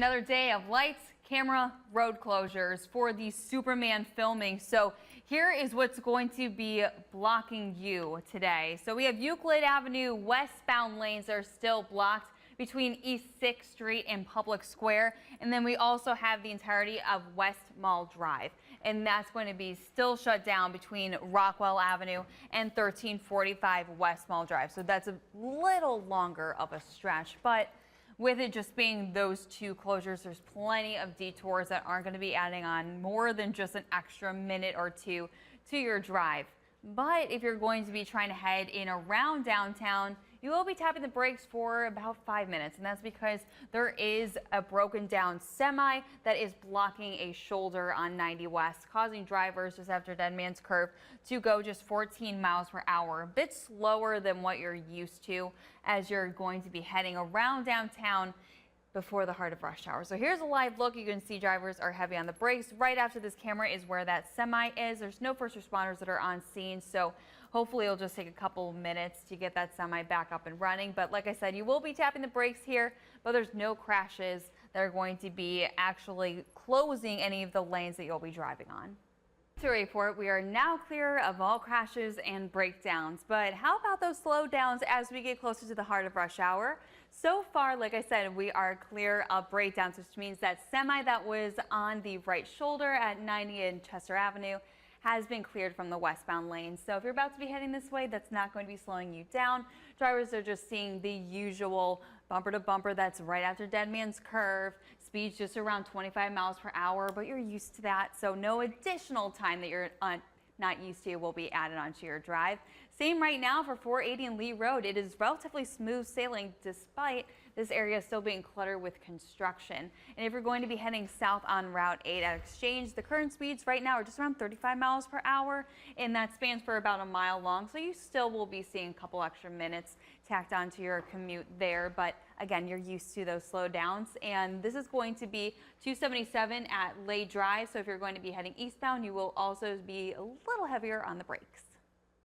Another day of lights, camera, road closures for the Superman filming. So here is what's going to be blocking you today. So we have Euclid Avenue westbound lanes are still blocked between East 6th Street and Public Square. And then we also have the entirety of West Mall Drive. And that's going to be still shut down between Rockwell Avenue and 1345 West Mall Drive. So that's a little longer of a stretch, but with it just being those two closures, there's plenty of detours that aren't going to be adding on more than just an extra minute or two to your drive. But if you're going to be trying to head in around downtown, you will be tapping the brakes for about 5 minutes. And that's because there is a broken down semi that is blocking a shoulder on 90 West, causing drivers just after Dead Man's Curve to go just 14 miles per hour, a bit slower than what you're used to as you're going to be heading around downtown before the heart of rush hour. So here's a live look. You can see drivers are heavy on the brakes. Right after this camera is where that semi is. There's no first responders that are on scene, so hopefully it'll just take a couple minutes to get that semi back up and running. But like I said, you will be tapping the brakes here, but there's no crashes that are going to be actually closing any of the lanes that you'll be driving on. To report, we are now clear of all crashes and breakdowns, but how about those slowdowns as we get closer to the heart of rush hour? So far, like I said, we are clear of breakdowns, which means that semi that was on the right shoulder at 90 and Chester Avenue has been cleared from the westbound lane. So if you're about to be heading this way, that's not going to be slowing you down. Drivers are just seeing the usual bumper to bumper that's right after Dead Man's Curve. Speeds just around 25 miles per hour, but you're used to that. So no additional time that you're not used to will be added onto your drive. Same right now for 480 and Lee Road. It is relatively smooth sailing despite this area still being cluttered with construction. And if you're going to be heading south on Route 8 at Exchange, the current speeds right now are just around 35 miles per hour, and that spans for about a mile long. So you still will be seeing a couple extra minutes tacked onto your commute there. But again, you're used to those slowdowns. And this is going to be 277 at Lay Drive. So if you're going to be heading eastbound, you will also be a little heavier on the brakes.